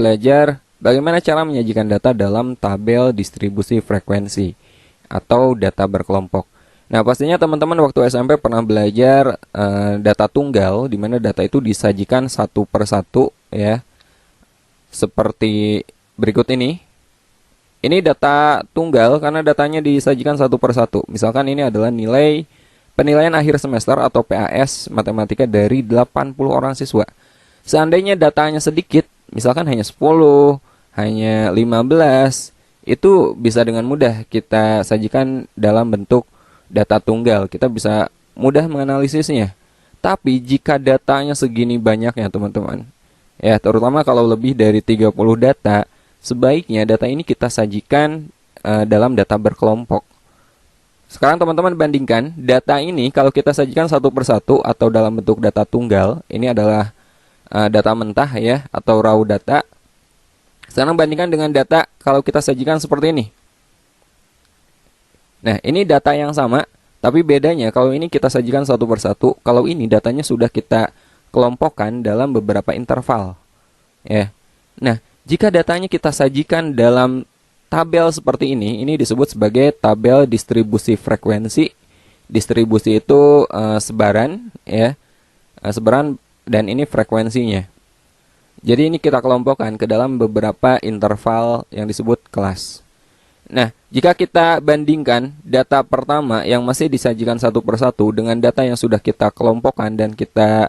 Belajar bagaimana cara menyajikan data dalam tabel distribusi frekuensi atau data berkelompok. Nah, pastinya teman-teman waktu SMP pernah belajar data tunggal, di mana data itu disajikan satu per satu, ya, seperti berikut ini. Ini data tunggal karena datanya disajikan satu per satu. Misalkan ini adalah nilai penilaian akhir semester atau PAS matematika dari 80 orang siswa. Seandainya datanya sedikit, misalkan hanya 10, hanya 15, itu bisa dengan mudah kita sajikan dalam bentuk data tunggal. Kita bisa mudah menganalisisnya. Tapi jika datanya segini banyaknya teman-teman, ya terutama kalau lebih dari 30 data, sebaiknya data ini kita sajikan dalam data berkelompok. Sekarang teman-teman bandingkan data ini kalau kita sajikan satu per satu atau dalam bentuk data tunggal. Ini adalah data mentah, ya, atau raw data. Sekarang bandingkan dengan data kalau kita sajikan seperti ini. Nah, ini data yang sama, tapi bedanya kalau ini kita sajikan satu per satu, kalau ini datanya sudah kita kelompokkan dalam beberapa interval, ya. Nah, jika datanya kita sajikan dalam tabel seperti ini disebut sebagai tabel distribusi frekuensi. Distribusi itu sebaran, ya, sebaran, dan ini frekuensinya. Jadi ini kita kelompokkan ke dalam beberapa interval yang disebut kelas. Nah, jika kita bandingkan data pertama yang masih disajikan satu per satu dengan data yang sudah kita kelompokkan dan kita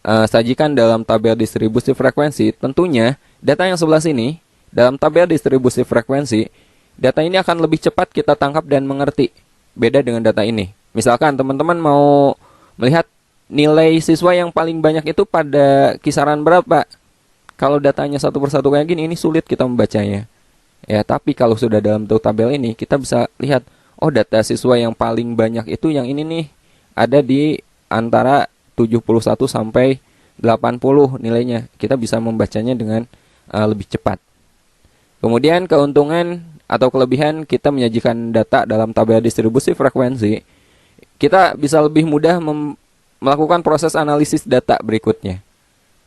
sajikan dalam tabel distribusi frekuensi, tentunya data yang sebelah sini, dalam tabel distribusi frekuensi, data ini akan lebih cepat kita tangkap dan mengerti. Beda dengan data ini. Misalkan teman-teman mau melihat nilai siswa yang paling banyak itu pada kisaran berapa. Kalau datanya satu per satu kayak gini, ini sulit kita membacanya. Ya, tapi kalau sudah dalam bentuk tabel ini, kita bisa lihat, oh data siswa yang paling banyak itu yang ini nih, ada di antara 71 sampai 80 nilainya. Kita bisa membacanya dengan lebih cepat. Kemudian keuntungan atau kelebihan kita menyajikan data dalam tabel distribusi frekuensi, kita bisa lebih mudah melakukan proses analisis data berikutnya.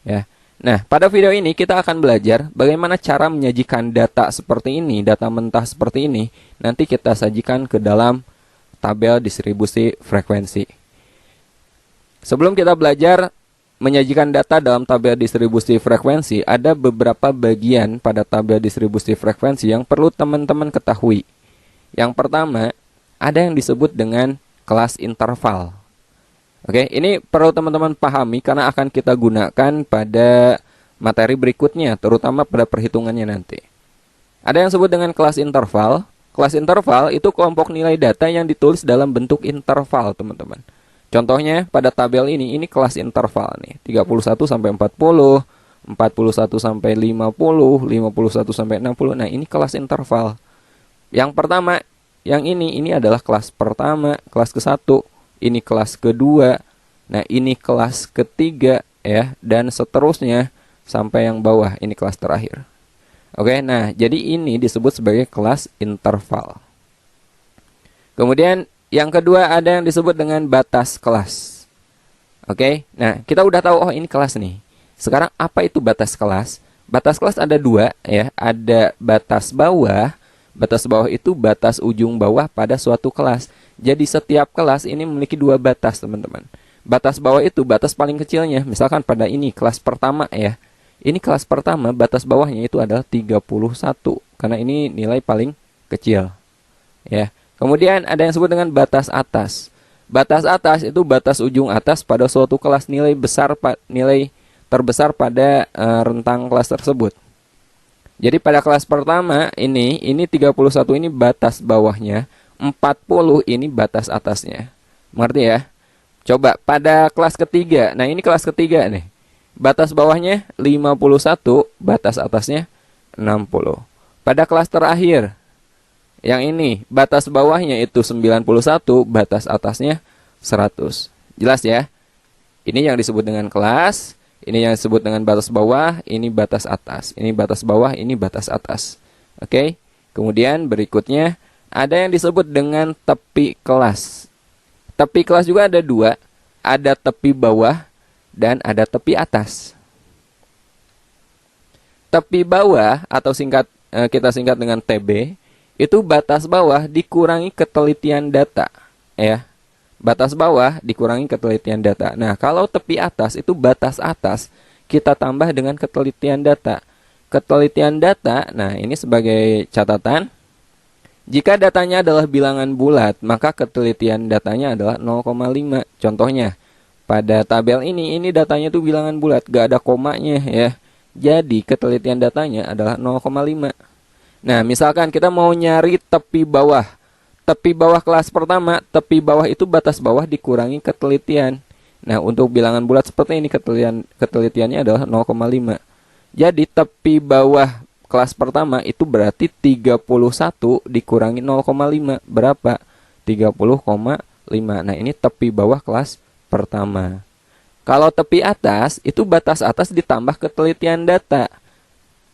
Ya. Nah, pada video ini kita akan belajar bagaimana cara menyajikan data seperti ini, data mentah seperti ini, nanti kita sajikan ke dalam tabel distribusi frekuensi. Sebelum kita belajar menyajikan data dalam tabel distribusi frekuensi, ada beberapa bagian pada tabel distribusi frekuensi yang perlu teman-teman ketahui. Yang pertama, ada yang disebut dengan kelas interval. Oke, ini perlu teman-teman pahami karena akan kita gunakan pada materi berikutnya, terutama pada perhitungannya nanti. Ada yang disebut dengan kelas interval. Kelas interval itu kelompok nilai data yang ditulis dalam bentuk interval, teman-teman. Contohnya pada tabel ini kelas interval nih, 31 sampai 40, 41 sampai 50, 51 sampai 60. Nah, ini kelas interval. Yang pertama, yang ini adalah kelas pertama, kelas ke-1. Ini kelas kedua, nah ini kelas ketiga, ya, dan seterusnya sampai yang bawah, ini kelas terakhir. Oke, nah jadi ini disebut sebagai kelas interval. Kemudian yang kedua ada yang disebut dengan batas kelas. Oke, nah kita udah tahu, oh ini kelas nih. Sekarang apa itu batas kelas? Batas kelas ada dua, ya, ada batas bawah. Batas bawah itu batas ujung bawah pada suatu kelas. Jadi setiap kelas ini memiliki dua batas, teman-teman. Batas bawah itu batas paling kecilnya. Misalkan pada ini kelas pertama, ya. Ini kelas pertama, batas bawahnya itu adalah 31 karena ini nilai paling kecil, ya. Kemudian ada yang disebut dengan batas atas. Batas atas itu batas ujung atas pada suatu kelas, nilai terbesar pada rentang kelas tersebut. Jadi pada kelas pertama ini 31 ini batas bawahnya, 40 ini batas atasnya. Mengerti ya? Coba pada kelas ketiga. Nah, ini kelas ketiga nih. Batas bawahnya 51, batas atasnya 60. Pada kelas terakhir, yang ini batas bawahnya itu 91, batas atasnya 100. Jelas ya? Ini yang disebut dengan kelas. Ini yang disebut dengan batas bawah, ini batas atas. Ini batas bawah, ini batas atas. Oke. Kemudian berikutnya ada yang disebut dengan tepi kelas. Tepi kelas juga ada dua. Ada tepi bawah dan ada tepi atas. Tepi bawah atau kita singkat dengan TB itu batas bawah dikurangi ketelitian data, ya. Batas bawah dikurangi ketelitian data. Nah, kalau tepi atas itu batas atas kita tambah dengan ketelitian data. Ketelitian data, nah ini sebagai catatan, jika datanya adalah bilangan bulat, maka ketelitian datanya adalah 0,5. Contohnya, pada tabel ini datanya tuh bilangan bulat, gak ada komanya ya. Jadi ketelitian datanya adalah 0,5. Nah, misalkan kita mau nyari tepi bawah. Tepi bawah kelas pertama, tepi bawah itu batas bawah dikurangi ketelitian. Nah, untuk bilangan bulat seperti ini ketelitiannya adalah 0,5. Jadi tepi bawah kelas pertama itu berarti 31 dikurangi 0,5. Berapa? 30,5. Nah, ini tepi bawah kelas pertama. Kalau tepi atas itu batas atas ditambah ketelitian data.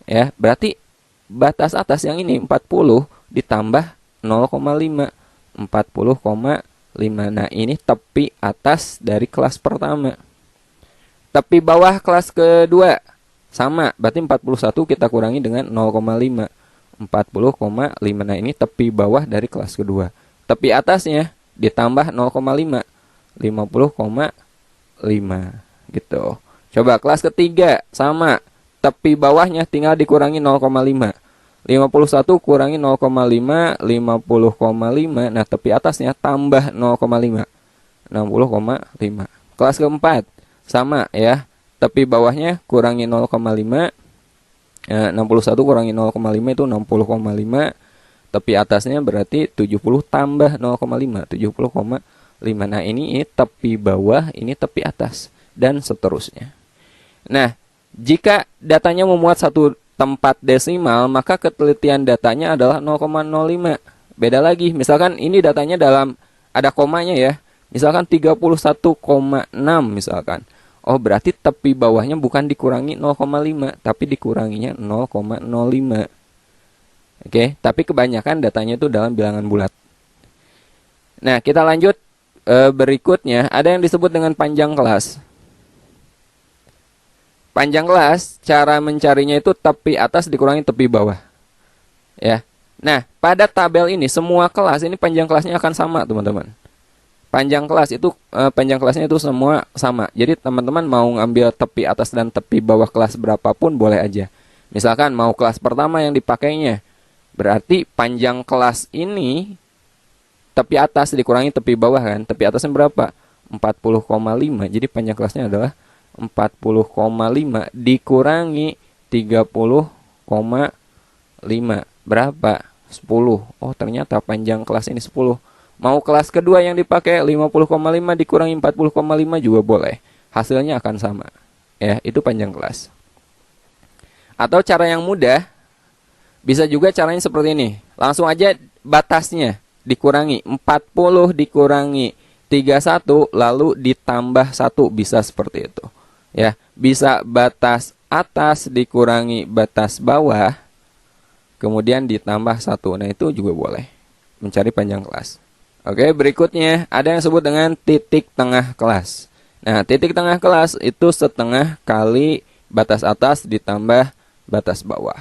Ya, berarti batas atas yang ini 40 ditambah 0,5. 40,5. Nah, ini tepi atas dari kelas pertama. Tepi bawah kelas kedua sama, berarti 41 kita kurangi dengan 0,5. 40,5. Nah, ini tepi bawah dari kelas kedua. Tepi atasnya ditambah 0,5. 50,5 gitu. Coba kelas ketiga sama, tepi bawahnya tinggal dikurangi 0,5. 51 kurangi 0,5, 50,5. Nah, tepi atasnya tambah 0,5. 60,5. Kelas keempat sama ya. Tepi bawahnya kurangi 0,5. 61 kurangi 0,5 itu 60,5. Tepi atasnya berarti 70 tambah 0,5, 70,5. Nah, ini tepi bawah, ini tepi atas, dan seterusnya. Nah, jika datanya memuat satu tempat desimal, maka ketelitian datanya adalah 0,05. Beda lagi, misalkan ini datanya dalam ada komanya ya. Misalkan 31,6 misalkan. Oh, berarti tepi bawahnya bukan dikurangi 0,5, tapi dikuranginya 0,05. Oke, tapi kebanyakan datanya itu dalam bilangan bulat. Nah, kita lanjut. Berikutnya ada yang disebut dengan panjang kelas. Panjang kelas, cara mencarinya itu tepi atas dikurangi tepi bawah. Ya. Nah, pada tabel ini semua kelas ini panjang kelasnya akan sama, teman-teman. Panjang kelas itu panjang kelasnya itu semua sama. Jadi teman-teman mau ngambil tepi atas dan tepi bawah kelas berapapun boleh aja. Misalkan mau kelas pertama yang dipakainya, berarti panjang kelas ini tepi atas dikurangi tepi bawah kan. Tepi atasnya berapa? 40,5. Jadi panjang kelasnya adalah 40,5 dikurangi 30,5. Berapa? 10. Oh, ternyata panjang kelas ini 10. Mau kelas kedua yang dipakai 50,5 dikurangi 40,5 juga boleh. Hasilnya akan sama. Ya, itu panjang kelas. Atau cara yang mudah, bisa juga caranya seperti ini. Langsung aja batasnya dikurangi 40 dikurangi 31 lalu ditambah 1, bisa seperti itu. Ya, bisa batas atas dikurangi batas bawah kemudian ditambah 1. Nah, itu juga boleh mencari panjang kelas. Oke, berikutnya ada yang disebut dengan titik tengah kelas. Nah, titik tengah kelas itu setengah kali batas atas ditambah batas bawah.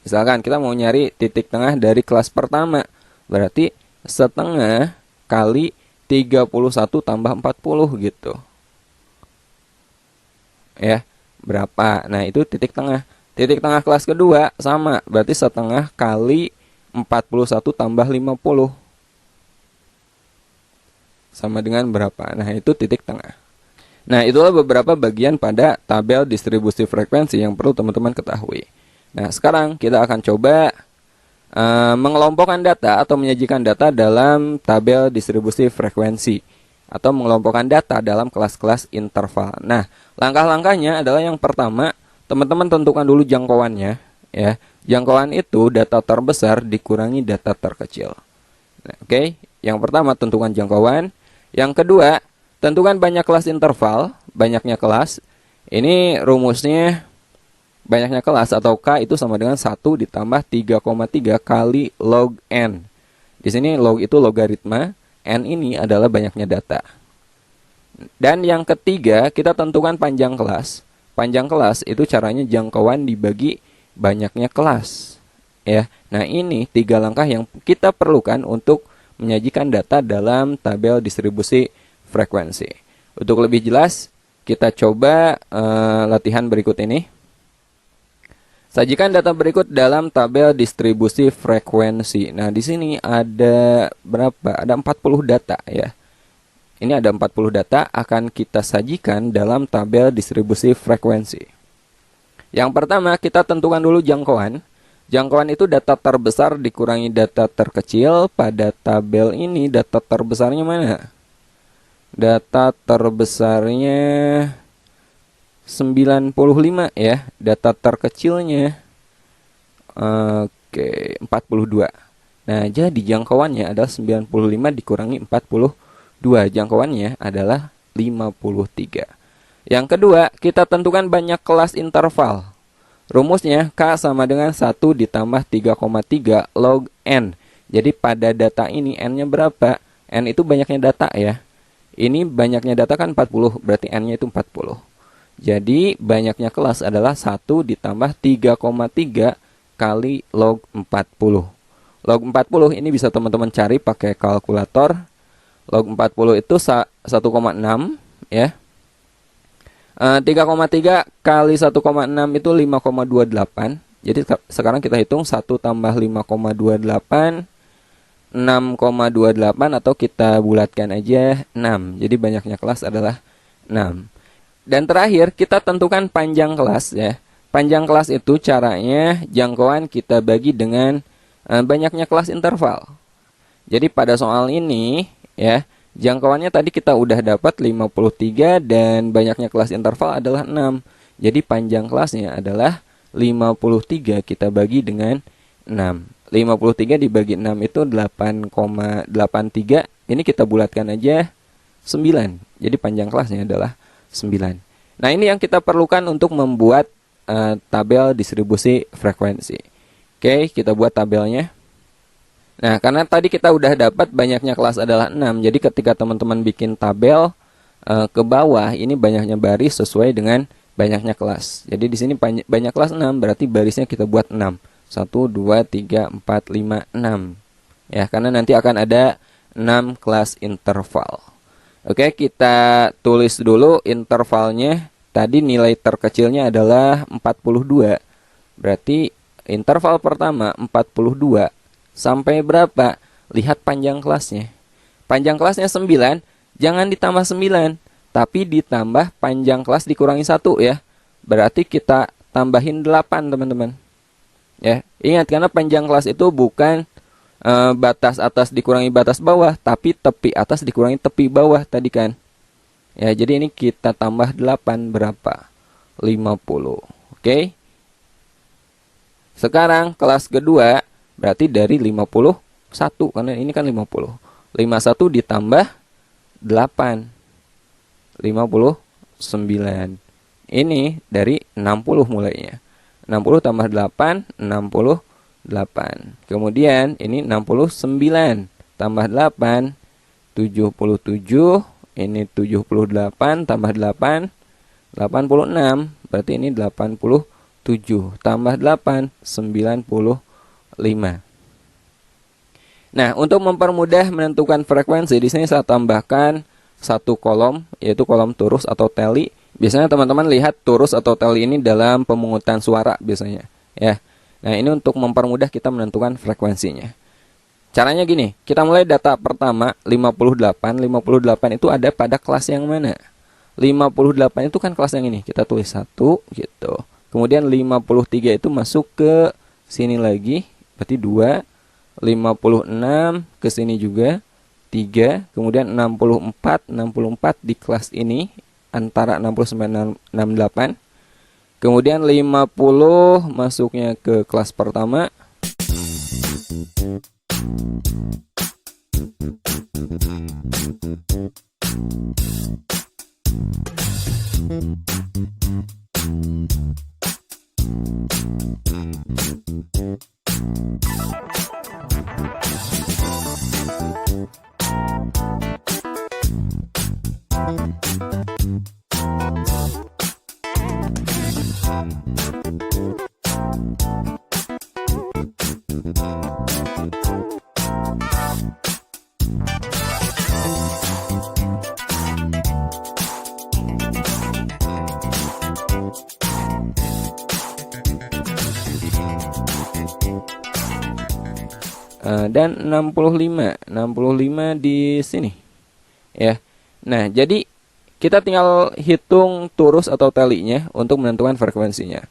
Misalkan kita mau nyari titik tengah dari kelas pertama, berarti setengah kali 31 tambah 40 gitu. Ya, berapa? Nah, itu titik tengah. Titik tengah kelas kedua sama, berarti setengah kali 41 tambah 50. Sama dengan berapa? Nah, itu titik tengah. Nah, itulah beberapa bagian pada tabel distribusi frekuensi yang perlu teman-teman ketahui. Nah, sekarang kita akan coba mengelompokkan data atau menyajikan data dalam tabel distribusi frekuensi atau mengelompokkan data dalam kelas-kelas interval. Nah, langkah-langkahnya adalah yang pertama, teman-teman tentukan dulu jangkauannya ya. Jangkauan itu data terbesar dikurangi data terkecil. Nah, oke. Yang pertama tentukan jangkauan. Yang kedua, tentukan banyak kelas interval, banyaknya kelas. Ini rumusnya banyaknya kelas atau K itu sama dengan 1 ditambah 3,3 kali log N. Di sini log itu logaritma, N ini adalah banyaknya data. Dan yang ketiga, kita tentukan panjang kelas. Panjang kelas itu caranya jangkauan dibagi banyaknya kelas. Ya, nah ini 3 langkah yang kita perlukan untuk menyajikan data dalam tabel distribusi frekuensi. Untuk lebih jelas, kita coba latihan berikut ini. Sajikan data berikut dalam tabel distribusi frekuensi. Nah, di sini ada berapa? Ada 40 data ya. Ini ada 40 data akan kita sajikan dalam tabel distribusi frekuensi. Yang pertama, kita tentukan dulu jangkauan. Jangkauan itu data terbesar dikurangi data terkecil. Pada tabel ini data terbesarnya mana? Data terbesarnya 95 ya. Data terkecilnya oke, 42. Nah, jadi jangkauannya adalah 95 dikurangi 42. Jangkauannya adalah 53. Yang kedua, kita tentukan banyak kelas interval. Rumusnya K sama dengan 1 ditambah 3,3 log N. Jadi pada data ini N-nya berapa? N itu banyaknya data ya. Ini banyaknya data kan 40, berarti N-nya itu 40. Jadi banyaknya kelas adalah 1 ditambah 3,3 kali log 40. Log 40 ini bisa teman-teman cari pakai kalkulator. Log 40 itu 1,6 ya. 3,3 kali 1,6 itu 5,28. Jadi sekarang kita hitung 1 tambah 5,28, 6,28, atau kita bulatkan aja 6. Jadi banyaknya kelas adalah 6. Dan terakhir kita tentukan panjang kelas ya. Panjang kelas itu caranya jangkauan kita bagi dengan banyaknya kelas interval. Jadi pada soal ini ya, jangkauannya tadi kita udah dapat 53 dan banyaknya kelas interval adalah 6. Jadi panjang kelasnya adalah 53 kita bagi dengan 6. 53 dibagi 6 itu 8,83. Ini kita bulatkan aja 9. Jadi panjang kelasnya adalah 9. Nah, ini yang kita perlukan untuk membuat tabel distribusi frekuensi. Oke, kita buat tabelnya. Nah, karena tadi kita udah dapat banyaknya kelas adalah 6, jadi ketika teman-teman bikin tabel ke bawah, ini banyaknya baris sesuai dengan banyaknya kelas. Jadi di sini banyak kelas 6, berarti barisnya kita buat 6. 1, 2, 3, 4, 5, 6. Ya, karena nanti akan ada 6 kelas interval. Oke, kita tulis dulu intervalnya. Tadi nilai terkecilnya adalah 42. Berarti interval pertama 42. Sampai berapa? Lihat panjang kelasnya. Panjang kelasnya 9, jangan ditambah 9, tapi ditambah panjang kelas dikurangi 1 ya. Berarti kita tambahin 8, teman-teman. Ya, ingat karena panjang kelas itu bukan batas atas dikurangi batas bawah, tapi tepi atas dikurangi tepi bawah tadi kan. Ya, jadi ini kita tambah 8 berapa? 50. Oke. Sekarang kelas kedua berarti dari 51, karena ini kan 50. 51 ditambah 8. 59. Ini dari 60 mulainya. 60 tambah 8, 68. Kemudian ini 69 tambah 8, 77. Ini 78 tambah 8, 86. Berarti ini 87 tambah 8, 95. Nah, untuk mempermudah menentukan frekuensi, di sini saya tambahkan satu kolom, yaitu kolom turus atau tally. Biasanya teman-teman lihat turus atau tally ini dalam pemungutan suara biasanya, ya. Nah, ini untuk mempermudah kita menentukan frekuensinya. Caranya gini, kita mulai data pertama 58. 58 itu ada pada kelas yang mana? 58 itu kan kelas yang ini. Kita tulis 1 gitu. Kemudian 53 itu masuk ke sini lagi, berarti 2. 56 ke sini juga 3. Kemudian 64 di kelas ini antara 69 dan 68. Kemudian 50 masuknya ke kelas pertama. dan 65 di sini ya. Nah, jadi kita tinggal hitung turus atau talinya untuk menentukan frekuensinya.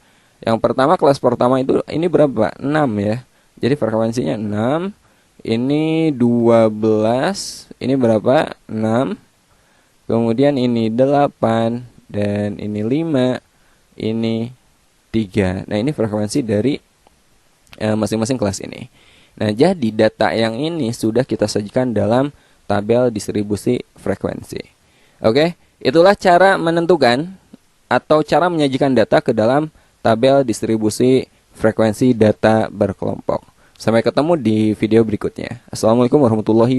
Yang pertama, kelas pertama itu ini berapa? 6 ya. Jadi frekuensinya 6. Ini 12. Ini berapa? 6. Kemudian ini 8 dan ini 5. Ini 3. Nah, ini frekuensi dari masing-masing kelas ini. Nah, jadi data yang ini sudah kita sajikan dalam tabel distribusi frekuensi. Oke, itulah cara menentukan atau cara menyajikan data ke dalam tabel distribusi frekuensi data berkelompok. Sampai ketemu di video berikutnya. Assalamualaikum warahmatullahi wabarakatuh.